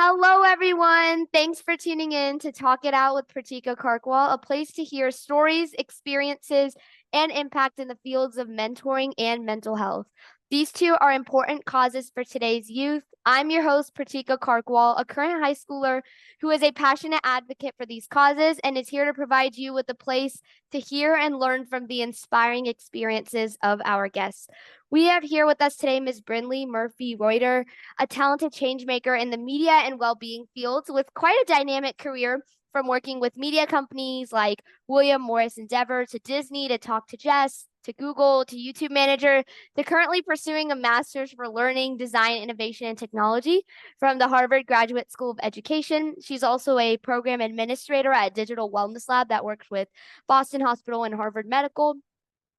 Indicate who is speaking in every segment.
Speaker 1: Hello, everyone. Thanks for tuning in to Talk It Out with Pratika Karkwal, a place to hear stories, experiences, and impact in the fields of mentoring and mental health. These two are important causes for today's youth. I'm your host, Pratika Karkwal, a current high schooler who is a passionate advocate for these causes and is here to provide you with a place to hear and learn from the inspiring experiences of our guests. We have here with us today Ms Brinleigh Murphy Reuter, a talented change maker in the media and well-being fields with quite a dynamic career, from working with media companies like William Morris Endeavor to Disney to Talk to Jess to Google to YouTube manager to currently pursuing a master's for learning, design, innovation, and technology from the Harvard Graduate School of Education. She's also a program administrator at Digital Wellness Lab that works with Boston Hospital and Harvard Medical,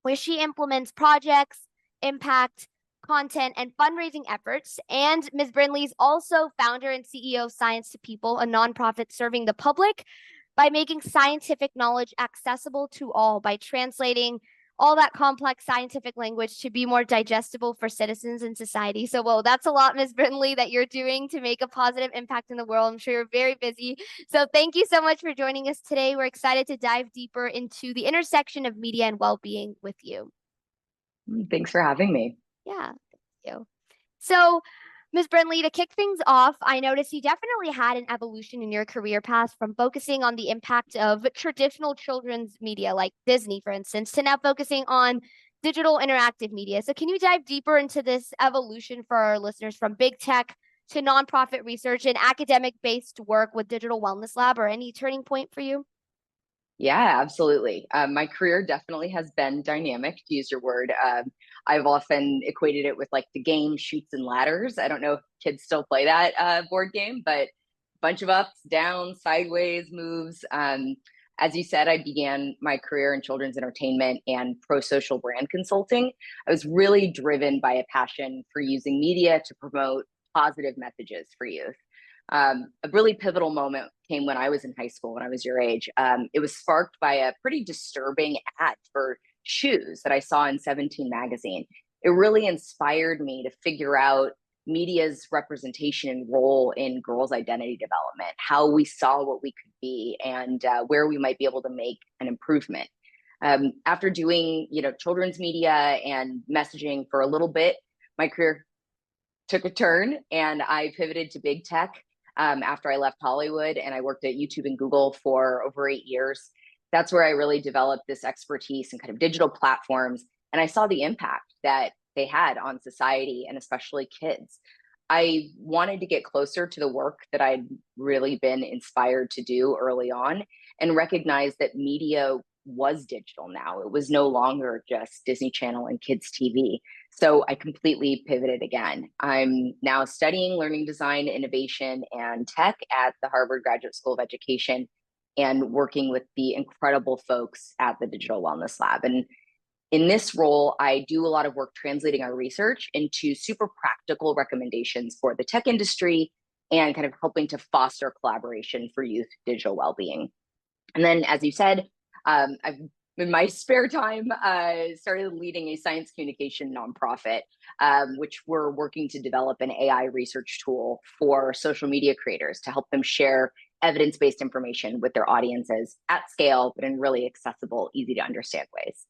Speaker 1: where she implements projects, impact, content, and fundraising efforts. And Ms. Brinleigh is also founder and CEO of Science to People, a nonprofit serving the public by making scientific knowledge accessible to all by translating all that complex scientific language to be more digestible for citizens and society. So, well, that's a lot, Ms. Brinleigh, that you're doing to make a positive impact in the world. I'm sure you're very busy. So thank you so much for joining us today. We're excited to dive deeper into the intersection of media and well-being with you.
Speaker 2: Thanks for having me.
Speaker 1: Yeah, thank you. So, Ms. Brinleigh, to kick things off, I noticed you definitely had an evolution in your career path from focusing on the impact of traditional children's media, like Disney, for instance, to now focusing on digital interactive media. So, can you dive deeper into this evolution for our listeners from big tech to nonprofit research and academic based work with Digital Wellness Lab, or any turning point for you?
Speaker 2: Yeah, absolutely. My career definitely has been dynamic, to use your word. I've often equated it with like the game Shoots and Ladders. I don't know if kids still play that board game, but bunch of ups, downs, sideways moves. As you said, I began my career in children's entertainment and pro-social brand consulting. I was really driven by a passion for using media to promote positive messages for youth. A really pivotal moment came when I was in high school, when I was your age. It was sparked by a pretty disturbing ad for shoes that I saw in 17 magazine. It really inspired me to figure out media's representation and role in girls' identity development, how we saw what we could be, and where we might be able to make an improvement. After doing, children's media and messaging for a little bit, my career took a turn and I pivoted to big tech after I left Hollywood, and I worked at YouTube and Google for over 8 years. That's where I really developed this expertise in kind of digital platforms, and I saw the impact that they had on society and especially kids. I wanted to get closer to the work that I'd really been inspired to do early on and recognize that media was digital now. It was no longer just Disney Channel and kids TV. So I completely pivoted again. I'm now studying learning design, innovation, and tech at the Harvard Graduate School of Education and working with the incredible folks at the Digital Wellness Lab. And in this role, I do a lot of work translating our research into super practical recommendations for the tech industry and kind of helping to foster collaboration for youth digital well-being. And then, as you said, I've in my spare time started leading a science communication nonprofit, which we're working to develop an AI research tool for social media creators to help them share evidence-based information with their audiences at scale, but in really accessible, easy to understand ways.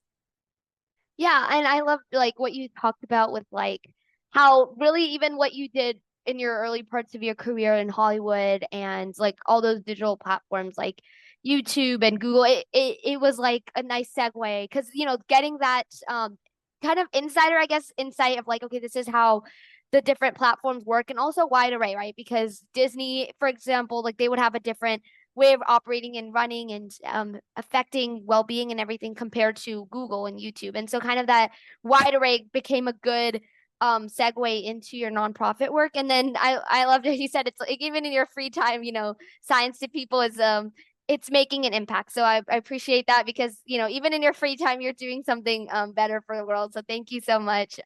Speaker 1: Yeah, and I love like what you talked about with like how really even what you did in your early parts of your career in Hollywood and like all those digital platforms like YouTube and Google, it was like a nice segue because getting that kind of insider, I guess, insight of like, okay, this is how the different platforms work, and also wide array, right? Because Disney, for example, like they would have a different way of operating and running and affecting well-being and everything compared to Google and YouTube. And so kind of that wide array became a good segue into your nonprofit work. And then I loved it. You said it's like even in your free time, Science to People is it's making an impact. So I appreciate that because, even in your free time, you're doing something better for the world. So thank you so much.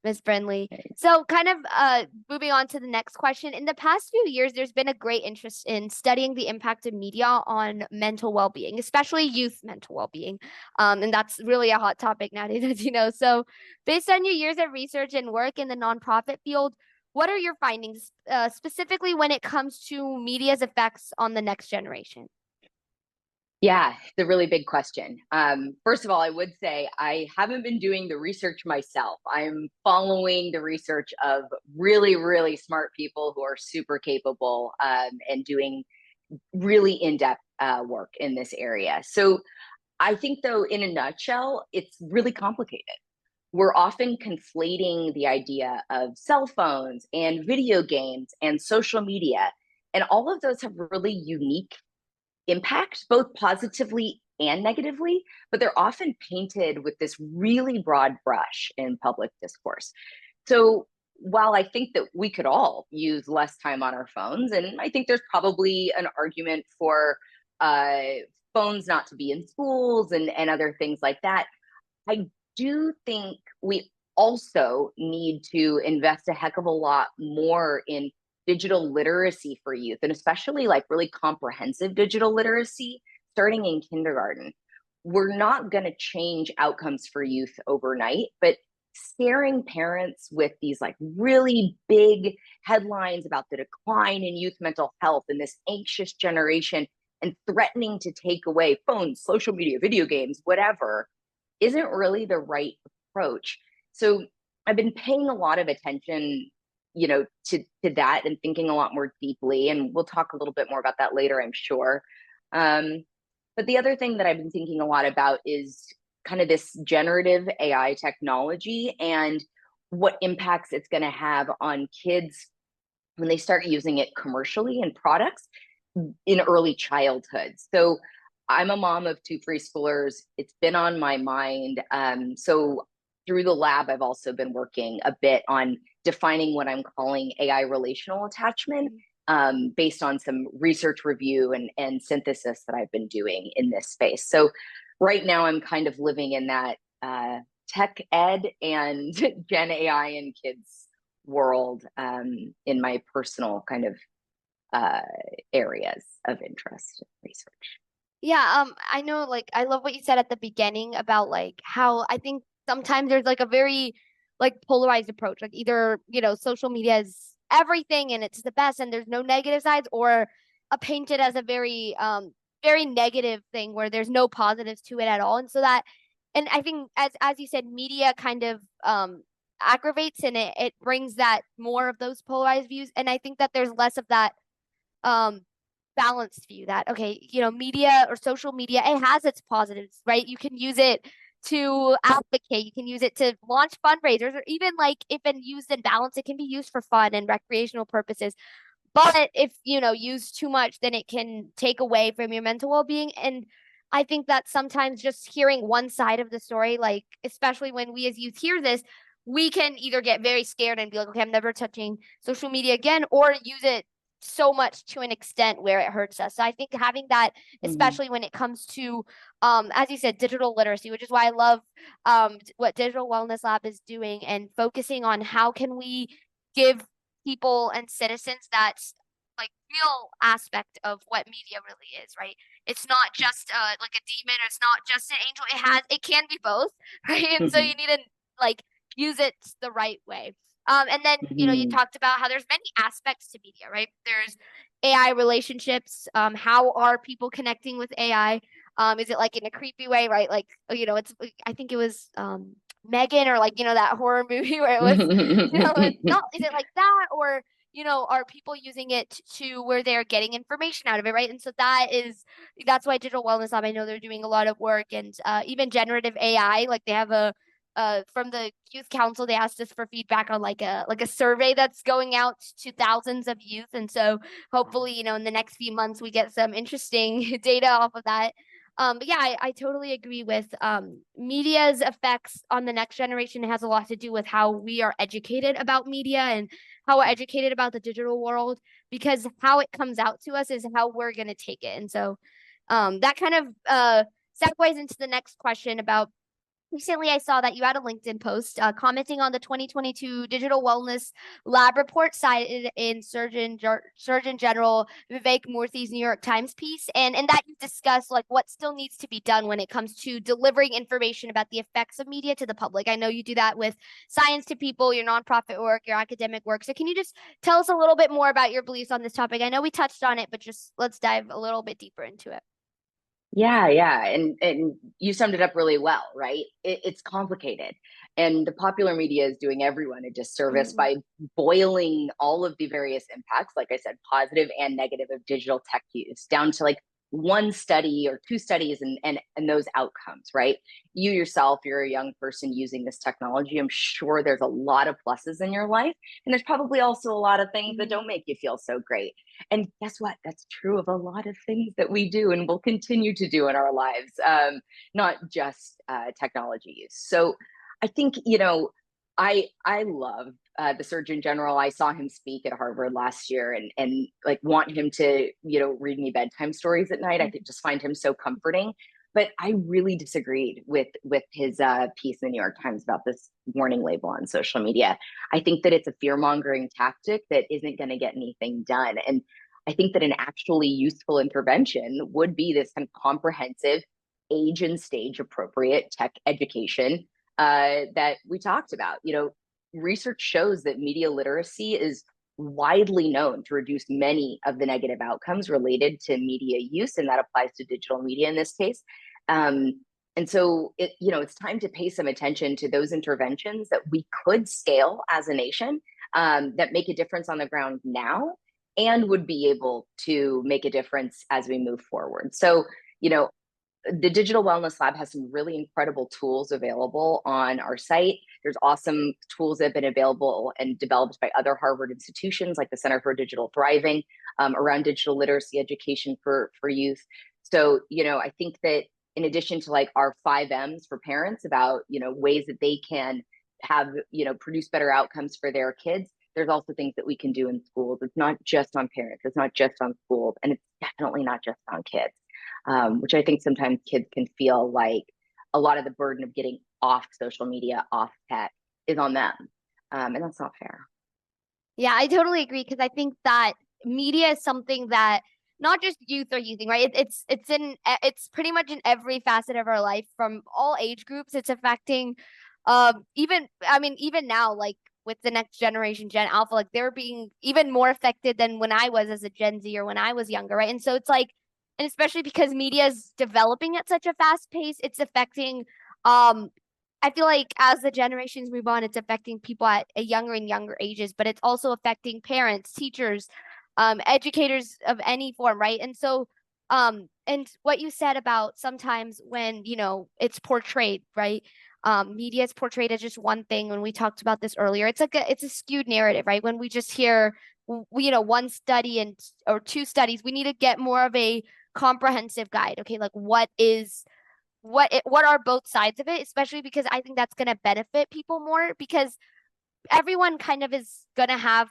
Speaker 1: Ms. Brinleigh. So kind of moving on to the next question. In the past few years, there's been a great interest in studying the impact of media on mental well-being, especially youth mental well-being. And that's really a hot topic nowadays, as you know. So based on your years of research and work in the nonprofit field, What are your findings, specifically when it comes to media's effects on the next generation?
Speaker 2: Yeah, it's a really big question. First of all, I would say I haven't been doing the research myself. I'm following the research of really, really smart people who are super capable and doing really in depth work in this area. So I think, though, in a nutshell, it's really complicated. We're often conflating the idea of cell phones and video games and social media. And all of those have really unique impact, both positively and negatively, but they're often painted with this really broad brush in public discourse. So while I think that we could all use less time on our phones, and I think there's probably an argument for uh, phones not to be in schools and other things like that, I do think we also need to invest a heck of a lot more in digital literacy for youth, and especially like really comprehensive digital literacy starting in kindergarten. We're not going to change outcomes for youth overnight, but scaring parents with these like really big headlines about the decline in youth mental health and this anxious generation and threatening to take away phones, social media, video games, whatever, isn't really the right approach. So I've been paying a lot of attention, to that and thinking a lot more deeply. And we'll talk a little bit more about that later, I'm sure. Um, but the other thing that I've been thinking a lot about is kind of this generative AI technology and what impacts it's going to have on kids when they start using it commercially in products in early childhood. So I'm a mom of two preschoolers. It's been on my mind. So through the lab, I've also been working a bit on defining what I'm calling AI relational attachment, based on some research review and synthesis that I've been doing in this space. So right now, I'm kind of living in that tech ed and Gen AI and kids world, in my personal kind of uh, areas of interest and research.
Speaker 1: Yeah, I know, like, I love what you said at the beginning about like how I think sometimes there's like a very like polarized approach. Like either, social media is everything and it's the best and there's no negative sides, or a painted as a very negative thing where there's no positives to it at all. And so that, and I think as you said, media kind of aggravates, and it brings that more of those polarized views. And I think that there's less of that um balanced view that, okay, media or social media, it has its positives, right? You can use it to advocate, you can use it to launch fundraisers, or even like if and used in balance, it can be used for fun and recreational purposes. But if, used too much, then it can take away from your mental well-being. And I think that sometimes just hearing one side of the story, like especially when we as youth hear this, we can either get very scared and be like, okay, I'm never touching social media again, or use it so much to an extent where it hurts us. So I think having that,
Speaker 2: Mm-hmm.
Speaker 1: especially when it comes to, as you said, digital literacy, which is why I love what Digital Wellness Lab is doing and focusing on how can we give people and citizens that like real aspect of what media really is, right? It's not just like a demon, or it's not just an angel. It can be both, right? And so you
Speaker 2: Mm-hmm.
Speaker 1: need to like use it the right way. And then, you
Speaker 2: Mm-hmm.
Speaker 1: talked about how there's many aspects to media, right? There's AI relationships. How are people connecting with AI? Is it like in a creepy way, right? Like, it's, I think it was Megan, or like, that horror movie where it was, it's not, is it like that? Or, are people using it to where they're getting information out of it, right? And so that's why Digital Wellness Lab, I know they're doing a lot of work, and even generative AI, like they have from the youth council, they asked us for feedback on like a survey that's going out to thousands of youth. And so hopefully, in the next few months we get some interesting data off of that. But yeah, I totally agree with media's effects on the next generation. It has a lot to do with how we are educated about media and how we're educated about the digital world, because how it comes out to us is how we're going to take it. And so that kind of segues into the next question about recently I saw that you had a LinkedIn post commenting on the 2022 Digital Wellness Lab report cited in Surgeon General Vivek Murthy's New York Times piece, and in that you discuss like what still needs to be done when it comes to delivering information about the effects of media to the public. I know you do that with Science to People, your nonprofit work, your academic work. So can you just tell us a little bit more about your beliefs on this topic? I know we touched on it, but just let's dive a little bit deeper into it.
Speaker 2: Yeah, and you summed it up really well, right? It's complicated, and the popular media is doing everyone a disservice
Speaker 1: Mhm.
Speaker 2: by boiling all of the various impacts, like I said, positive and negative of digital tech use, down to like one study or two studies, and those outcomes, right? You yourself, you're a young person using this technology. I'm sure there's a lot of pluses in your life, and there's probably also a lot of things that don't make you feel so great. And guess what? That's true of a lot of things that we do and will continue to do in our lives, not just technology use. So I think, I love the Surgeon General. I saw him speak at Harvard last year, and like want him to, read me bedtime stories at night. I could just find him so comforting. But I really disagreed with his piece in the New York Times about this warning label on social media. I think that it's a fear mongering tactic that isn't going to get anything done. And I think that an actually useful intervention would be this kind of comprehensive, age and stage appropriate tech education that we talked about. Research shows that media literacy is widely known to reduce many of the negative outcomes related to media use, and that applies to digital media in this case. Um, and so it's time to pay some attention to those interventions that we could scale as a nation, that make a difference on the ground now and would be able to make a difference as we move forward. So, you know, the Digital Wellness Lab has some really incredible tools available on our site. There's awesome tools that have been available and developed by other Harvard institutions like the Center for Digital Thriving, around digital literacy education for youth. So, I think that in addition to like our 5 M's for parents about, ways that they can have, produce better outcomes for their kids, there's also things that we can do in schools. It's not just on parents, it's not just on schools, and it's definitely not just on kids, which I think sometimes kids can feel like a lot of the burden of getting off social media, off tech, is on them. And that's not fair.
Speaker 1: Yeah, I totally agree because I think that media is something that not just youth are using, right? It's pretty much in every facet of our life from all age groups. It's affecting even I mean even now like with the next generation Gen Alpha like they're being even more affected than when I was as a Gen Z or when I was younger, right? And so it's like and especially because media is developing at such a fast pace, it's affecting um I feel like as the generations move on, it's affecting people at a younger and younger ages, but it's also affecting parents, teachers, educators of any form, right? And so, and what you said about sometimes when, it's portrayed, right? Media is portrayed as just one thing. When we talked about this earlier, it's a skewed narrative, right? When we just hear, one study and or two studies, we need to get more of a comprehensive guide. Okay, like what are both sides of it, especially because I think that's going to benefit people more because everyone kind of is going to have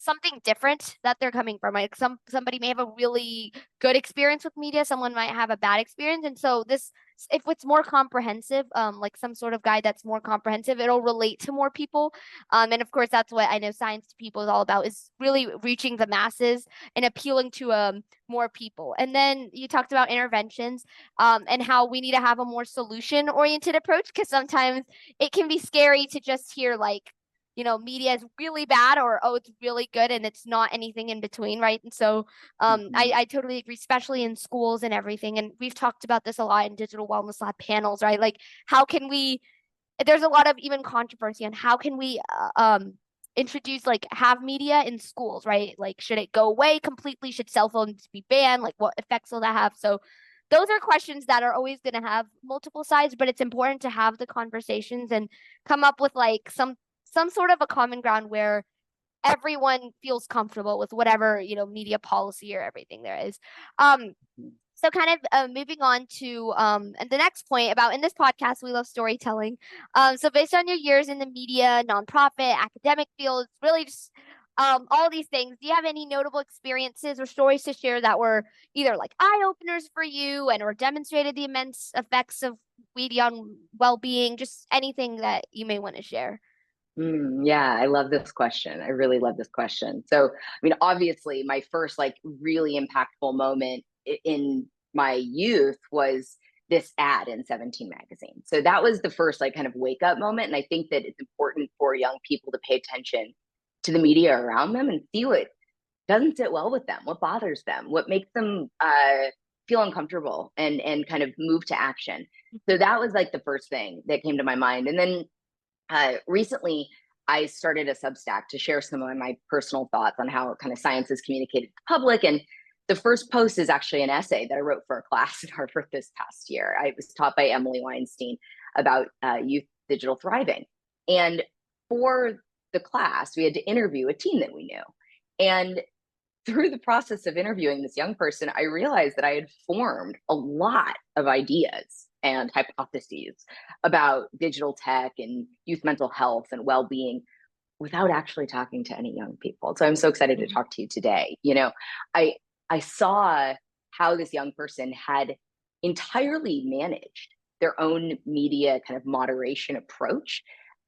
Speaker 1: something different that they're coming from. Like somebody may have a really good experience with media, someone might have a bad experience, and so this if it's more comprehensive, like some sort of guide that's more comprehensive, it'll relate to more people. And of course, that's what I know Science to People is all about, is really reaching the masses and appealing to more people. And then you talked about interventions, and how we need to have a more solution oriented approach because sometimes it can be scary to just hear like media is really bad or oh it's really good and it's not anything in between, right? And so
Speaker 2: Mm-hmm.
Speaker 1: I totally agree, especially in schools and everything. And we've talked about this a lot in Digital Wellness Lab panels, right? Like how can we there's a lot of even controversy on how can we introduce like have media in schools, right? Like should it go away completely? Should cell phones be banned? Like what effects will that have? So those are questions that are always going to have multiple sides, but it's important to have the conversations and come up with like some sort of a common ground where everyone feels comfortable with whatever media policy or everything there is. um so kind of moving on to and the next point about in this podcast, we love storytelling. So based on your years in the media, nonprofit, academic fields, really just all these things, do you have any notable experiences or stories to share that were either like eye openers for you and or demonstrated the immense effects of Weedy on well-being, just anything that you may want to share.
Speaker 2: Yeah, I love this question. I really love this question. So, I mean, obviously, my first like really impactful moment in my youth was this ad in 17 magazine. So that was the first like kind of wake up moment. And I think that it's important for young people to pay attention to the media around them and see what doesn't sit well with them, what bothers them, what makes them feel uncomfortable and kind of move to action. So that was like the first thing that came to my mind. And then recently, I started a Substack to share some of my personal thoughts on how kind of science is communicated to the public. And the first post is actually an essay that I wrote for a class at Harvard this past year. I was taught by Emily Weinstein about youth digital thriving. And for the class, we had to interview a teen that we knew. And through the process of interviewing this young person, I realized that I had formed a lot of ideas and hypotheses about digital tech and youth mental health and well-being without actually talking to any young people. So I'm so excited to talk to you today. I I saw how this young person had entirely managed their own media kind of moderation approach,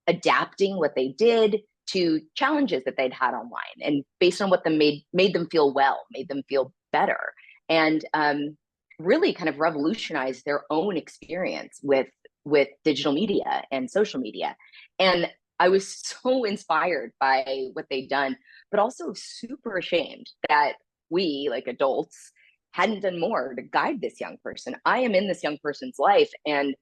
Speaker 2: adapting what they did to challenges that they'd had online and based on what them made them feel well, made them feel better, and really kind of revolutionized their own experience with digital media and social media. And I was so inspired by what they'd done, but also super ashamed that we, like adults, hadn't done more to guide this young person. I am in this young person's life, and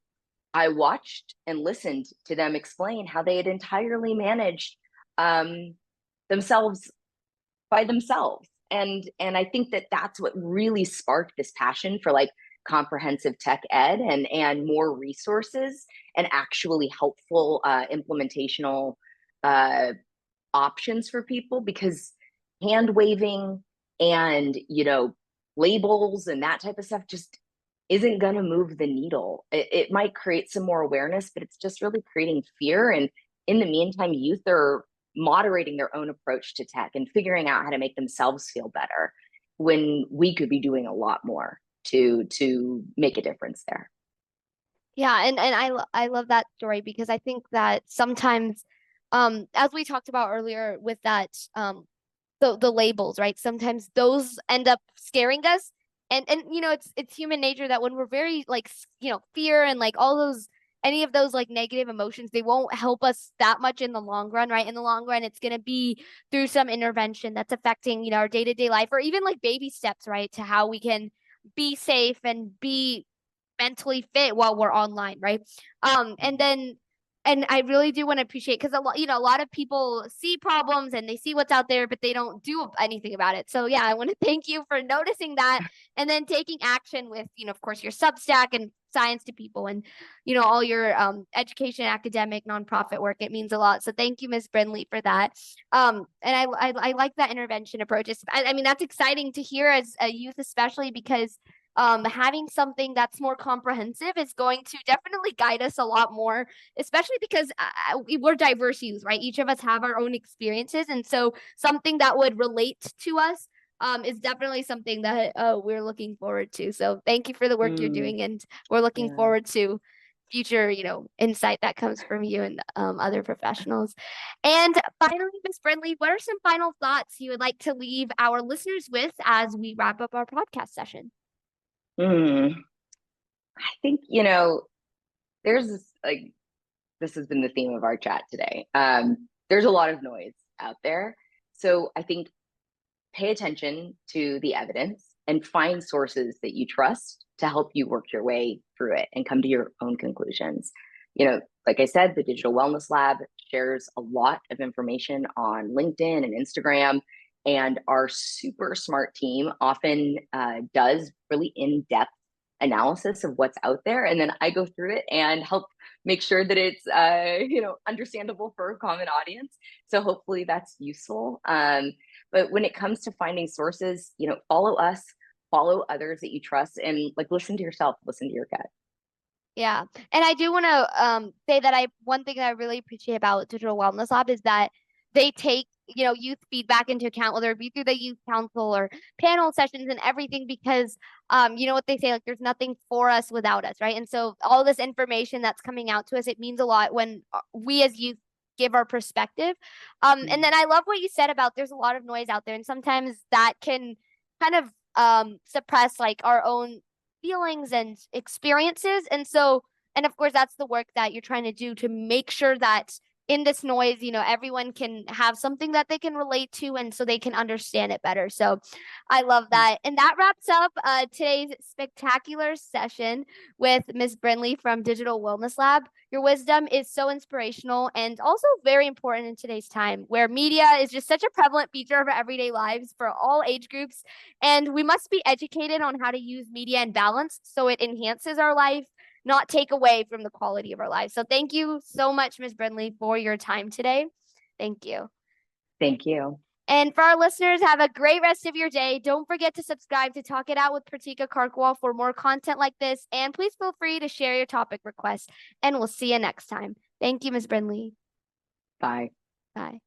Speaker 2: I watched and listened to them explain how they had entirely managed um, themselves by themselves. And I think that that's what really sparked this passion for like comprehensive tech ed and more resources and actually helpful implementational uh, options for people, because hand waving and labels and that type of stuff just isn't going to move the needle. It might create some more awareness, but it's just really creating fear. And in the meantime, youth are moderating their own approach to tech and figuring out how to make themselves feel better when we could be doing a lot more to make a difference there.
Speaker 1: Yeah, and I love that story because I think that sometimes, as we talked about earlier with that, the labels, right? Sometimes those end up scaring us. And it's human nature that when we're very like fear and like all those any of those like negative emotions, they won't help us that much in the long run, right? In the long run, it's going to be through some intervention that's affecting, our day-to-day life or even like baby steps, right? To how we can be safe and be mentally fit while we're online, right? And I really do want to appreciate because a lot of people see problems and they see what's out there, but they don't do anything about it. So yeah, I want to thank you for noticing that and then taking action with, of course, your Substack and science to people and, all your education, academic, nonprofit work. It means a lot. So thank you, Ms. Brinleigh, for that. And I like that intervention approach. I mean, that's exciting to hear as a youth, especially because having something that's more comprehensive is going to definitely guide us a lot more, especially because we're diverse youth, right? Each of us have our own experiences. And so something that would relate to us is definitely something that we're looking forward to. So thank you for the work you're
Speaker 2: Mm,
Speaker 1: doing. And we're looking
Speaker 2: yeah.
Speaker 1: forward to future, insight that comes from you and other professionals. And finally, Ms. Brinleigh, what are some final thoughts you would like to leave our listeners with as we wrap up our podcast session?
Speaker 2: Mm. I think, there's like this has been the theme of our chat today. There's a lot of noise out there. So I think pay attention to the evidence and find sources that you trust to help you work your way through it and come to your own conclusions. Like I said, the Digital Wellness Lab shares a lot of information on LinkedIn and Instagram. And our super smart team often does really in depth analysis of what's out there. And then I go through it and help make sure that it's understandable for a common audience. So hopefully that's useful. But when it comes to finding sources, follow us, follow others that you trust, and like listen to yourself, listen to your gut.
Speaker 1: Yeah. And I do want to say that one thing that I really appreciate about Digital Wellness Lab is that they take youth feedback into account, whether it be through the youth council or panel sessions and everything, because you know what they say, like there's nothing for us without us, right? And so all this information that's coming out to us, it means a lot when we as youth give our perspective. And then I love what you said about there's a lot of noise out there, and sometimes that can kind of suppress like our own feelings and experiences. And so, and of course, that's the work that you're trying to do to make sure that in this noise, everyone can have something that they can relate to and so they can understand it better. So I love that. And that wraps up today's spectacular session with Ms. Brinleigh from Digital Wellness Lab. Your wisdom is so inspirational and also very important in today's time where media is just such a prevalent feature of our everyday lives for all age groups. And we must be educated on how to use media in balance so it enhances our life, not take away from the quality of our lives. So thank you so much, Ms. Brinleigh, for your time today. Thank you.
Speaker 2: Thank you.
Speaker 1: And for our listeners, have a great rest of your day. Don't forget to subscribe to Talk It Out with Pratika Karkwal for more content like this. And please feel free to share your topic requests. And we'll see you next time. Thank you, Ms. Brinleigh.
Speaker 2: Bye.
Speaker 1: Bye.